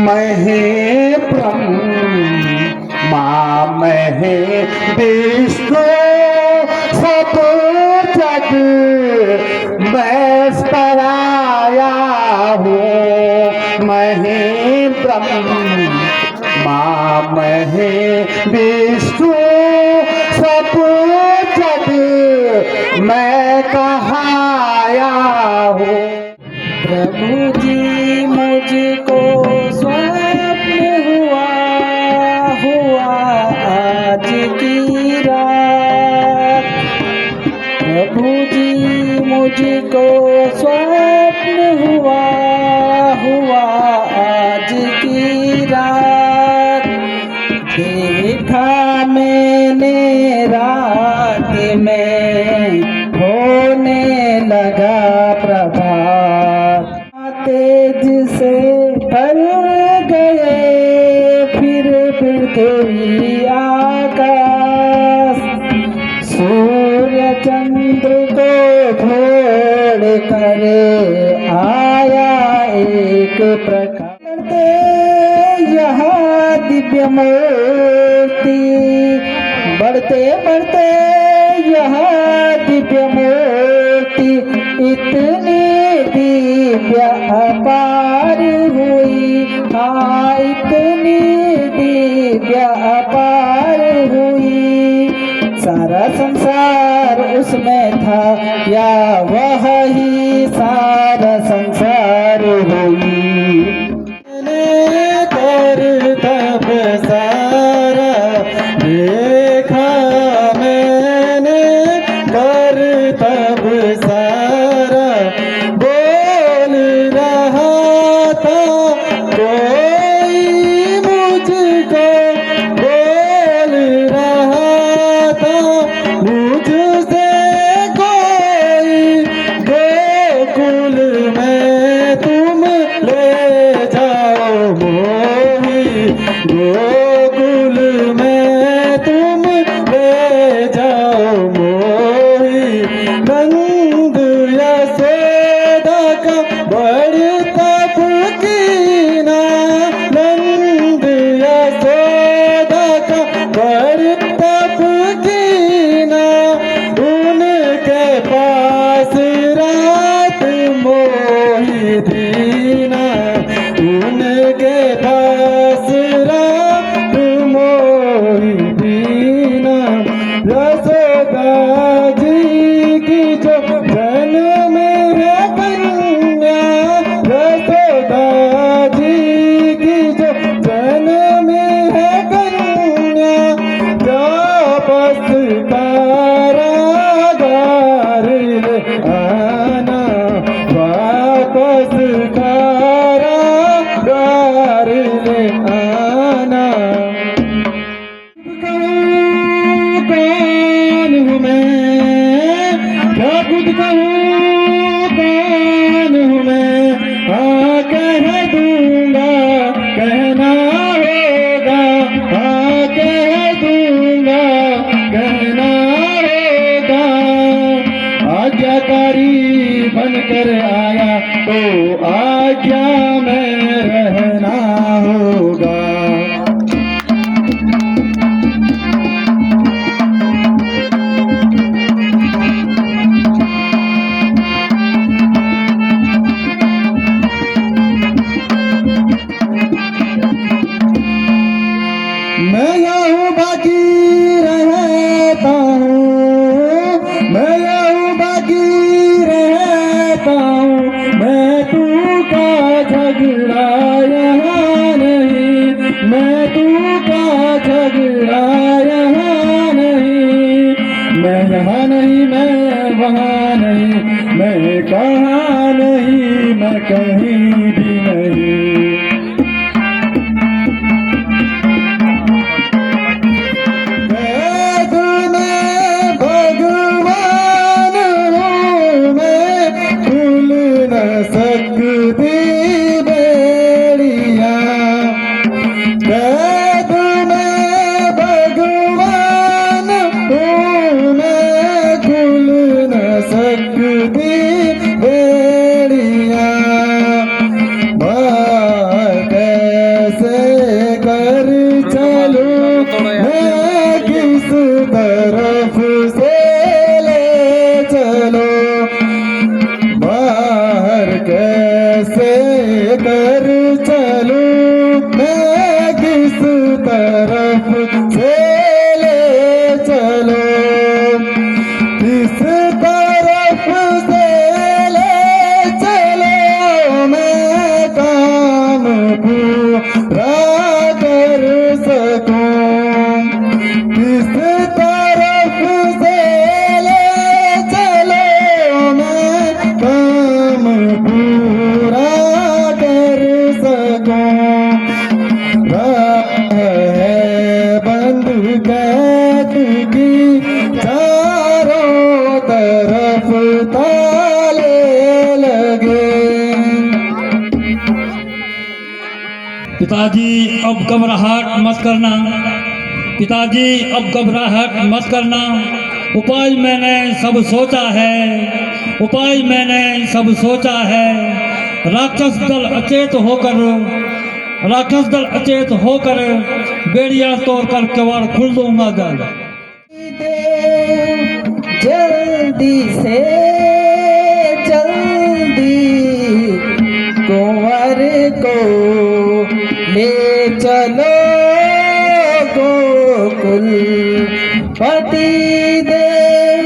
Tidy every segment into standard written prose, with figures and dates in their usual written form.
महे ब्रह्मा महे विष्णु सब जग मैं पराया हूँ। महे ब्रह्मा महे विष्णु सब जग मैं कहाया हूँ। प्रभु जी मुझको स्वप्न हुआ आज की रात। प्रभु जी मुझको स्वप्न हुआ आज की रात। देखा मैंने रात में होने लगा प्रभात। तेज से भर गए फिर पृथ्वी आकाश। सूर्य चंद्र को छोड़ कर आया एक प्रकाश। यहाँ दिव्य मूर्ति बढ़ते बढ़ते यहाँ दिव्य मूर्ति इतनी दिव्य अपार हुई। हाँ इतनी दिव्य अपार हुई। सारा संसार उसमें था या वह ही सारा संसार हुई। कर तब सारा देखा मैंने कर तब सारा बोल रहा था कोई मुझको बोल रहा था मुझसे कोई गोकुल में तुम ले जाओ मोही। गोकुल में तुम ले जाओ मोही। नंद यशोदा का बढ़ता फकीना। नंद यशोदा का बढ़ता फकीना। उनके पास रात मोही दीना। उनके पास रात मोही दीना। यशोदा जी की जो जन्म है कन्या। यशोदा जी की जो जन्म है कन्या। वापस कारागार ले आना। वापस कारागार ले आना। कौन हूँ मैं क्या खुद कहूँ कौन हूँ मैं। हाँ कह दूंगा कहना होगा। हाँ कह दूंगा कहना होगा। आज्ञाकारी बनकर आया तो आज्ञा में रहना होगा। मैं यहाँ बाकी रहता हूँ। मैं यहाँ बाकी रहता हूँ। मैं तू का झगड़ा यहाँ नहीं। मैं तू का झगड़ा यहाँ नहीं। मैं यहाँ नहीं मैं वहाँ नहीं। मैं कहाँ नहीं मैं कहीं भी नहीं। लेकर चलूं मैं किस तरफ से ले चलो, किस तरफ से ले चलो मैं काम पूरा कर सकूं, किस तरफ से ले चलो मैं काम पूरा कर सकूं। है बंद कैद की चारों तरफ ताले लगे। पिताजी अब घबराहट मत करना, पिताजी अब घबराहट मत करना। उपाय मैंने सब सोचा है, उपाय मैंने सब सोचा है। राक्षस दल अचेत होकर बेड़िया तोड़कर किवाड़ खुल दूंगा दल। जल्दी से जल्दी कुंवर को ले चलो गोकुल पति देव,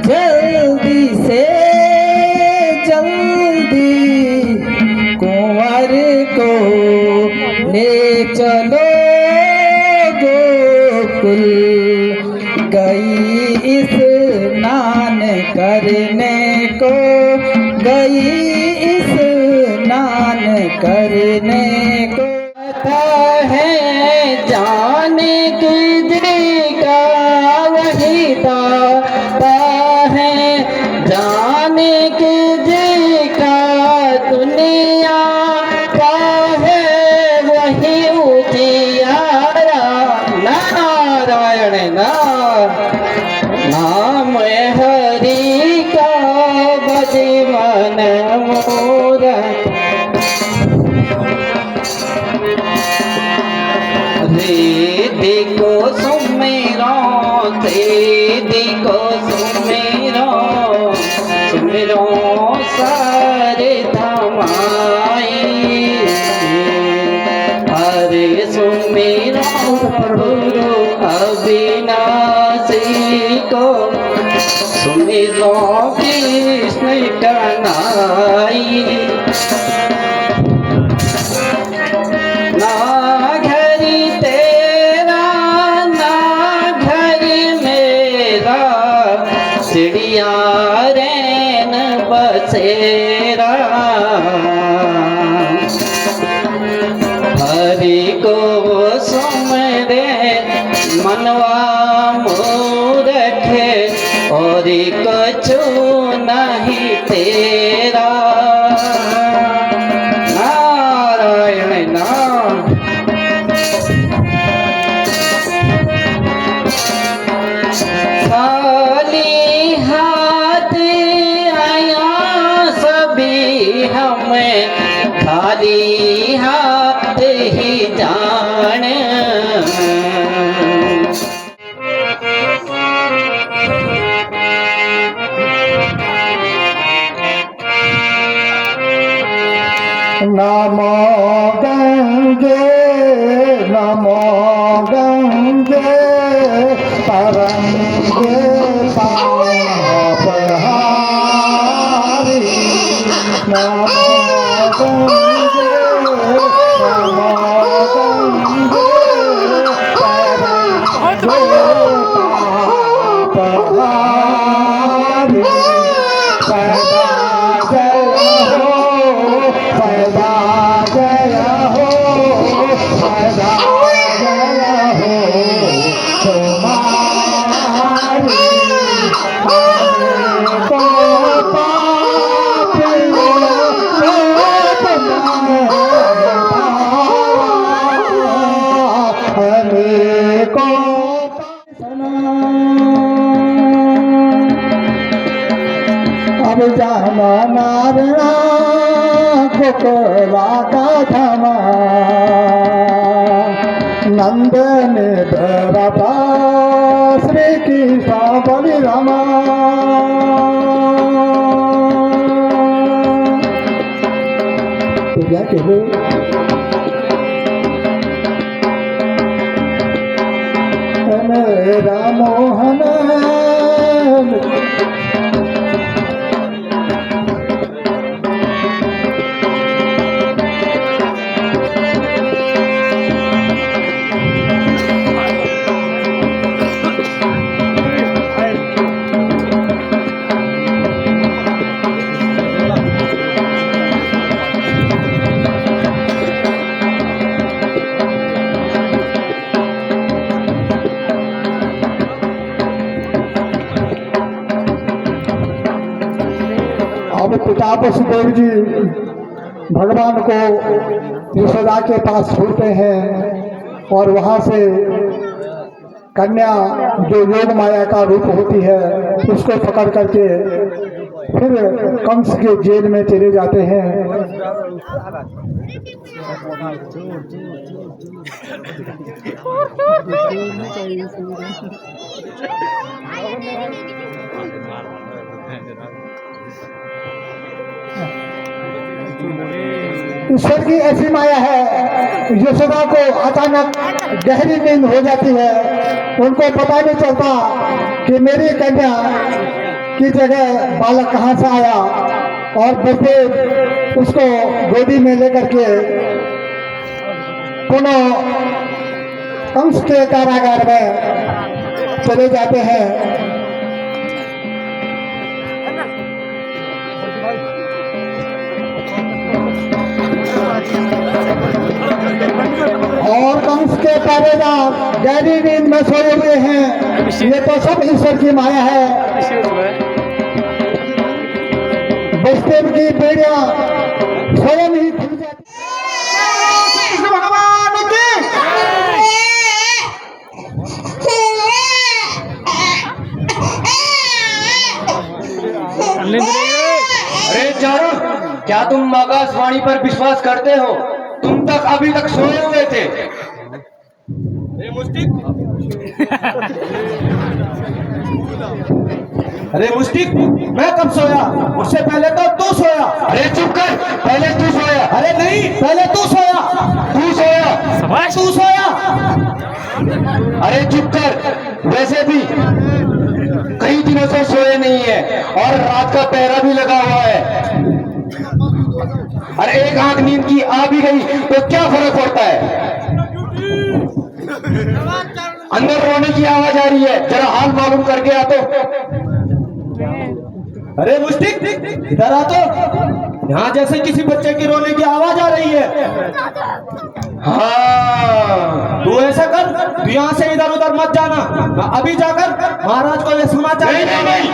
जल्दी से जल्दी कुंवर को ले चलो गोकुल। गई स्नान करने को, गई स्नान करने को, पता है जाने की का वही दाता है, जाने की का दुनिया का है वही उजियारा। नारायण नाम हरि का बजे मन मोर, देखो सुमेरा देखो सुमेरा सुमेरा सारे धमाई। अरे सुमेरा गुरु अविनाशी को, सुमेरा कृष्ण कन्हई। ना घरी तेरा ना घरी मेरा, चिड़िया रैन बसेरा। हरि को सुमरे मनवा मूरखे, और कछु नहीं तेरा। नारायण नाम खाली हाथ आया सभी हमें, खाली हाथ ही जान। नमो गंगे नमो गंगे तरंगे पाप हारी। नमो गंगे नमो गंगे तरंगे पाप हारी। सदा जय हो सदा जय हो सदा जय हो तुम्हारी। को पाप हमें को अब जाना नारना गोकुला का धमा, नंदन बरपा श्री कृष्ण बलिरामा। तो क्या कहते राम मोहन अब पिता वसुदेव जी भगवान को यशोदा के पास छोड़ते हैं और वहाँ से कन्या जो योग माया का रूप होती है उसको पकड़ करके फिर कंस के जेल में चले जाते हैं। ईश्वर की ऐसी माया है, यशोदा को अचानक गहरी नींद हो जाती है। उनको पता नहीं चलता कि मेरी कन्या की जगह बालक कहाँ से आया, और बलदेव उसको गोदी में लेकर के पुनः कंस के कारागार में चले जाते हैं। और कंस के पहरेदार गहरी नींद में सोए हुए हैं। ये तो सब ईश्वर की माया है। वसुदेव की बेड़ियां स्वयं ही खुल जाती। कृष्ण भगवान की अरे चारण, क्या तुम आकाशवाणी पर विश्वास करते हो? तुम तक अभी तक सोए हुए थे। अरे मुस्टिक, मैं कब सोया? उससे पहले तो तू सोया। अरे चुप कर, पहले तू सोया। अरे नहीं, पहले तू सोया। तू सोया। तू सोया। अरे चुप कर, वैसे भी कई दिनों से सोए नहीं है और रात का पहरा भी लगा हुआ है। अरे एक आंख नींद की आ भी गई तो क्या फर्क पड़ता है? अंदर रोने की आवाज आ रही है, जरा हाल मालूम करके आ तो। अरे मुस्टिक, इधर आ तो। यहाँ जैसे किसी बच्चे की रोने की आवाज आ रही है। हाँ, तू ऐसा कर, तू यहाँ से इधर उधर मत जाना। अभी जाकर महाराज को ये समाचार। नहीं नहीं नहीं,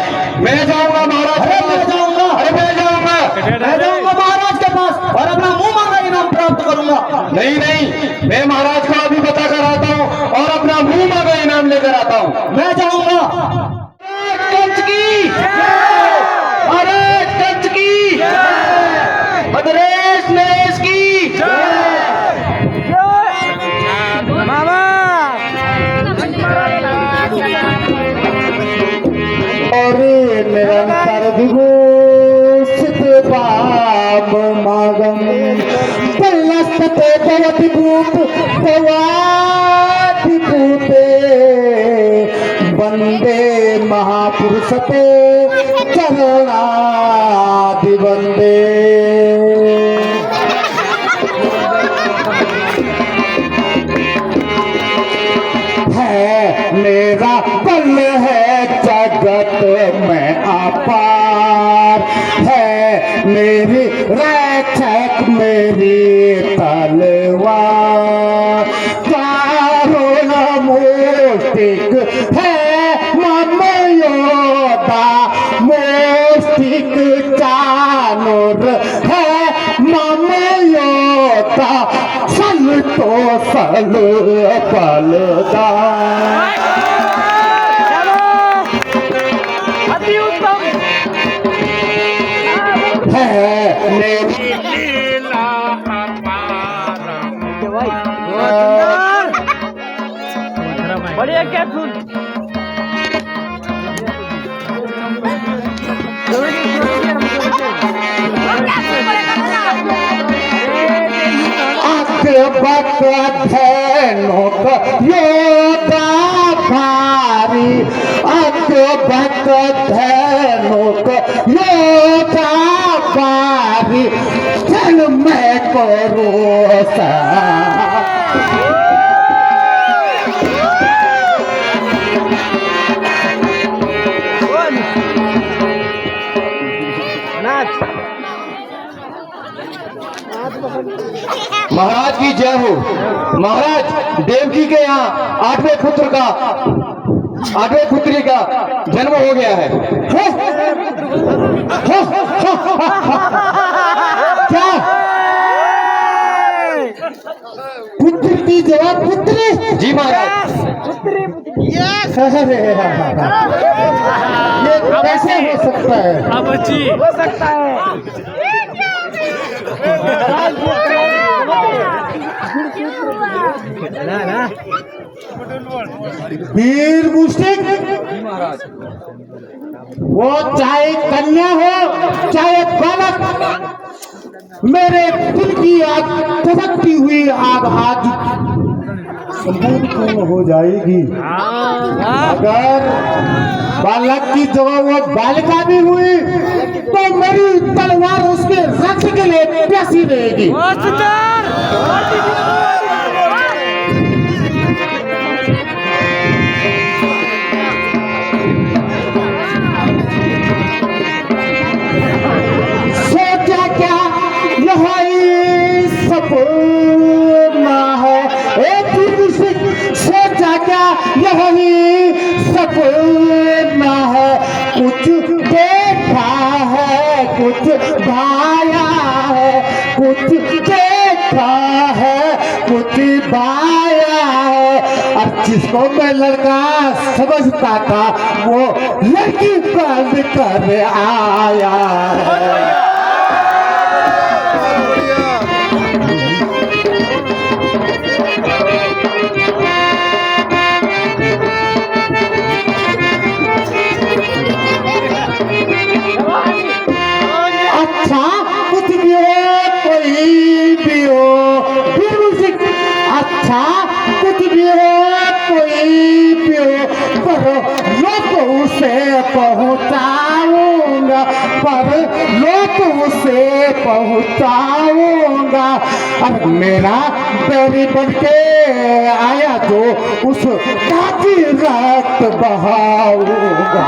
मैं जाऊंगा महाराज। अरे मैं जाऊंगा। अरे मैं जाऊंगा। मैं जाऊंगा महाराज के पास और अपना मुंह मांगा इनाम प्राप्त करूंगा। नहीं नहीं, मैं महाराज को अभी पता कर आता हूँ और अपना मुंह मांगा इनाम लेकर आता हूँ। मैं जाऊंगा। कंस की, अरे कंस की, मद्रेश नरेश की। और निरंतर विभूषित पाप मागम पल्लस्ते भवति भूत भवाति भूते वंदे महापुरुषते चरणादि वंदे। है मेरा बल है जगत में अपार, है मेरी रक्षक मेरी तलवार। कारुण मुष्टिक है मम योद्धा, मुष्टिक चानुर है मम योद्धा। सल तो सल बलदार। है मेरी लीला बढ़िया कैप्सूल भक्त धैनो योगा भारी भक्त धैनो योगा भारी चल मैं करो सा महाराज की जय हो। महाराज देवकी के यहाँ आठवें पुत्री का जन्म हो गया है। क्या पुत्र की जवाब पुत्री? जी महाराज। ये कैसे हो सकता है? अब बच्ची हो सकता है। वीर मुश्तिक, वो चाहे कन्या हो चाहे बालक, मेरे दिल की आग धधकती हुई आग आज संपूर्ण हो जाएगी। अगर बालक की जगह वो बालिका भी हुई तो मेरी तलवार उसके रक्त के लिए प्यासी रहेगी। सोचा क्या यही सपना है, एक सोचा क्या यही सपना है, कुछ देखा है कुछ भाया है, कुछ देखा है कुछ भाया है। अब जिसको मैं लड़का समझता था वो लड़की बन कर आया है। अच्छा कुछ भी हो कोई भी हो, अच्छा कुछ भी हो कोई भी हो, पर लोग उसे पहुँचाऊंगा, पर लोग उसे पहुँचाऊंगा। अब मेरा बैरी बन के आया तो उस काकी रक्त बहाऊंगा।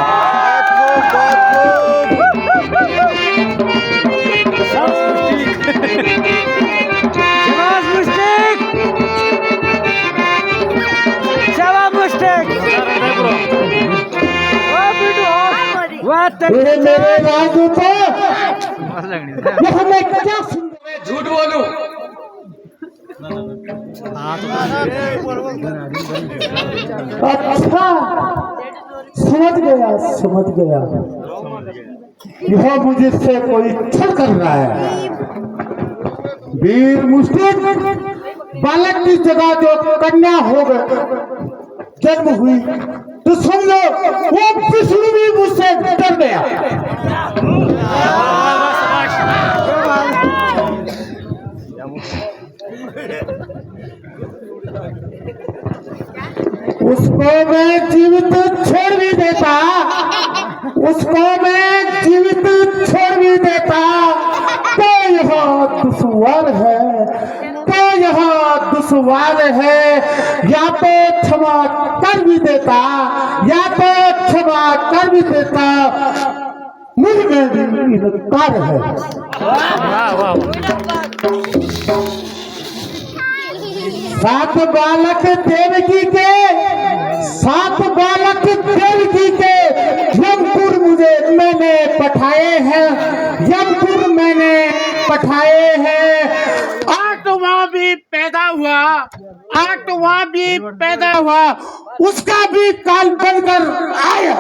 मेरे राजू को मैं क्या सुन, झूठ बोलूं? अच्छा समझ गया यह मुझसे कोई छल कर रहा है। वीर मुश्तिक, बालक की जगह जो कन्या हो गए जन्म हुई तो समझो वो विष्णु भी मुझसे डर गया। उसको मैं जीवित छोड़ भी देता, उसको मैं जीवित छोड़ भी देता तो यह दुश्वार है, तो यह दुश्वार है। या तो क्षमा कर भी देता, या तो क्षमा कर भी देता, मुझ में भी इनकार है। सात बालक देवकी के, सात बालक देवकी के यमपुर मैंने पठाए हैं, यमपुर मैंने पठाए हैं। आठवां भी पैदा हुआ, आठवां भी पैदा हुआ, उसका भी काल बनकर आया।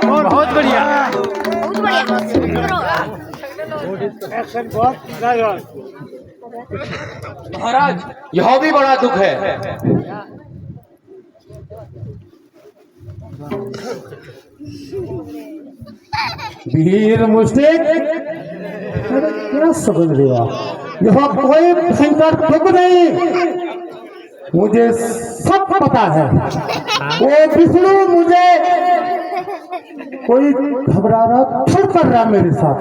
और बहुत बढ़िया। महाराज यह भी बड़ा दुख है। वीर मुश्तिक क्या समझ लिया? यह कोई भयंकर दुख नहीं, मुझे सब पता है। वो विष्णु मुझे कोई घबराना क्यों कर रहा मेरे साथ।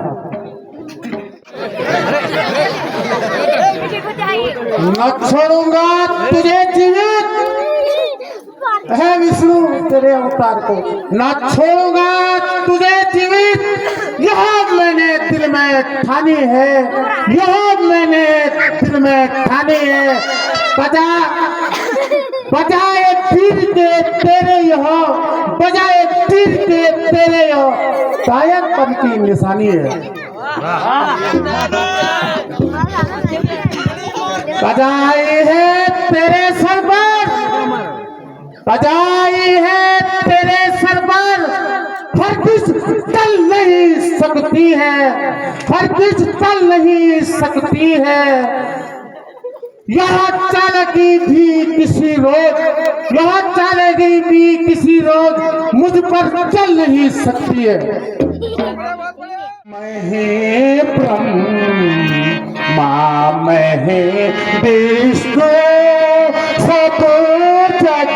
न छोड़ूंगा तुझे जीवित, है विष्णु तेरे अवतार को न छोड़ूंगा तुझे जीवित। यह मैंने दिल में ठानी है, यह मैंने दिल में ठानी है। बजाए तीर के तेरे यह, बजाए तीर के तेरे यह कायरपन की निशानी है। बजाई है तेरे सर पर, बजाई है तेरे सर पर, हर किस टल नहीं सकती है, हर किस टल नहीं सकती है। यहाँ चलेगी भी किसी रोज, यहाँ चलेगी भी किसी रोज, मुझ पर चल नहीं सकती है। मैं है ब्रह्मा, मैं है विष्णु, सब जग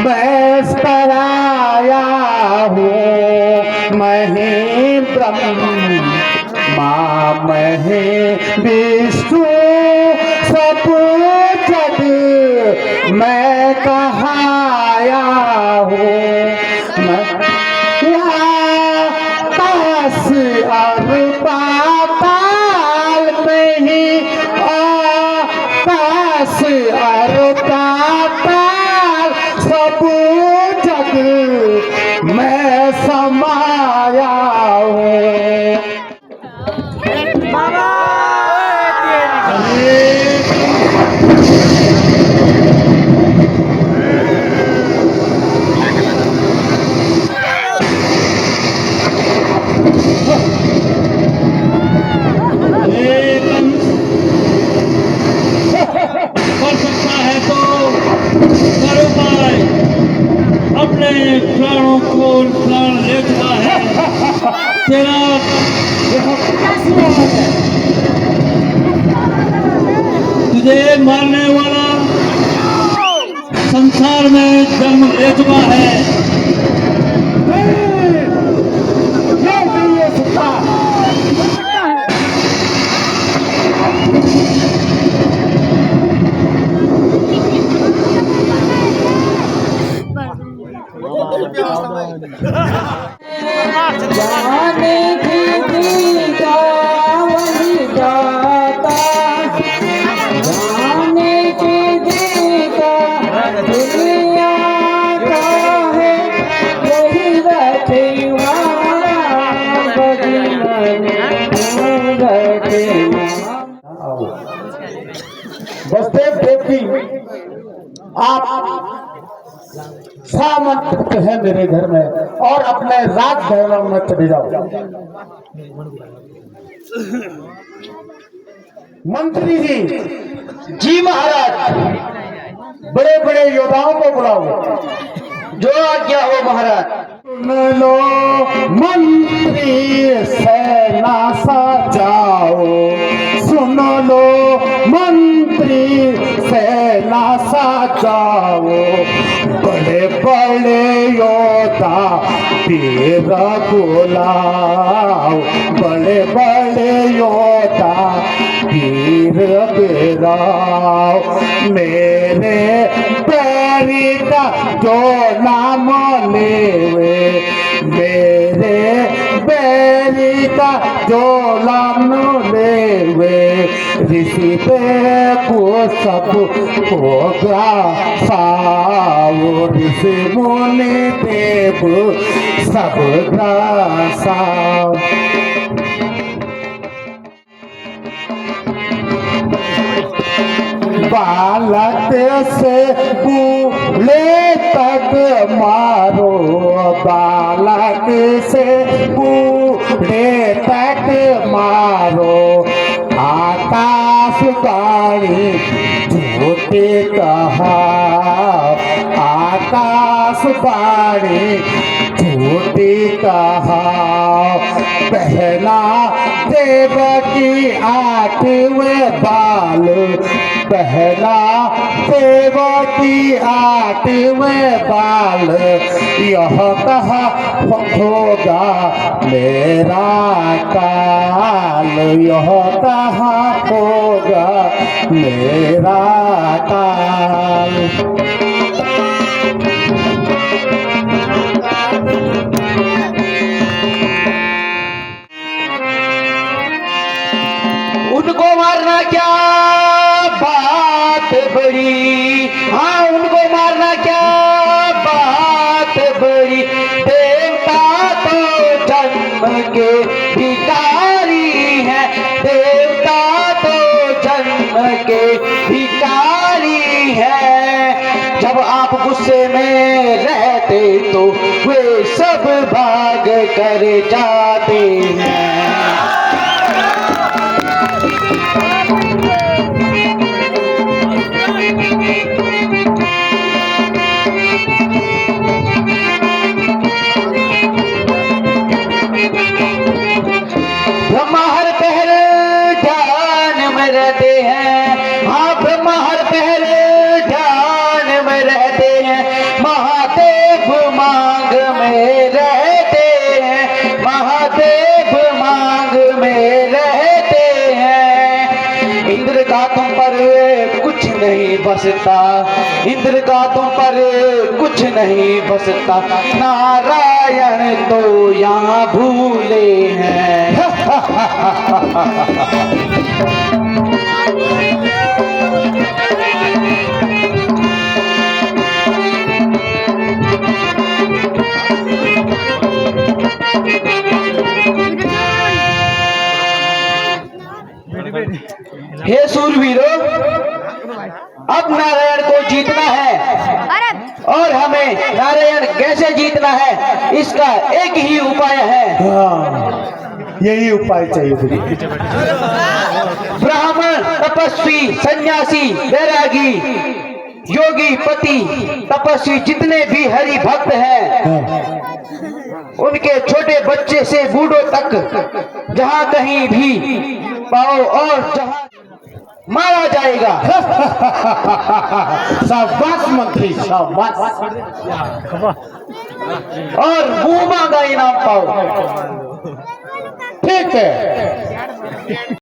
मैं पराया हूँ। मैं है ब्रह्मा, मैं है विष्णु, सब जग मैं कहाया हूँ। आकाश और पाताल में ही, आकाश और पाताल सब जग मैं समाया हूँ। कर सकता है तो कर उपाय, अपने प्राणों को प्राण ले चुका है तेरा। तुझे मारने वाला संसार में जन्म ले चुका है। जाने की दीदा वही जाता, जाने की दीदा दुनिया का है, यही बैठे बसदेव देवकी, आप सामंत हैं मेरे घर में और अपने राजभवन में चले जाओ। मंत्री जी। जी महाराज। बड़े बड़े योद्धाओं को बुलाओ। जो आज्ञा हो महाराज। सुन लो मंत्री सेना सजाओ, सुन लो मंत्री सेना सजाओ। बड़े बड़े योद्धा वीर बुलाओ, बड़े बड़े योद्धा वीर बुलाओ। मेरे पैरी का जो नाम लेवे, मेरे बैरी का जो नाम लेवे, ऋषि को सब होगा साओ। ऋषि मुनि देव सब ग्रासाओ। बालक से बूढ़े तक मारो, बालक से बूढ़े तक मारो। आकाश बाणी झूठे कहा, आकाश बाणी झूठी कहा। पहना दे देवकी आठवें बाल पहला देवकी आठवें बाल यह कहा होगा मेरा काल यह कहा होगा मेरा काल। उनको मारना क्या बात बड़ी, हाँ उनको मारना क्या बात बड़ी, देवता तो जन्म के भिखारी है, देवता तो जन्म के भिखारी है। जब आप गुस्से में रहते तो वे सब भाग कर जाते हैं। ब्रह्मा हर पहर ध्यान में रहते हैं, हाँ ब्रह्मा हर पहर ध्यान में रहते हैं, महादेव मांग में रहते हैं, महादेव मांग में रहते हैं। इंद्र का तुम पर कुछ नहीं बसता, इंद्र का तुम पर कुछ नहीं बसता, नारायण तो यहाँ भूले हैं। हे सूरवीरों, अब नारायण को जीतना है और हमें नारायण कैसे जीतना है इसका एक ही उपाय है। हाँ, यही उपाय चाहिए। ब्राह्मण, तपस्वी, सन्यासी, बैरागी, योगी, पति, तपस्वी जितने भी हरि भक्त हैं, उनके छोटे बच्चे से बूढ़ों तक जहां कहीं भी पाओ और जहां मारा जाएगा। शाबाश मंत्री शाबाश। और मुंह मांगा इनाम पाओ। ठीक है।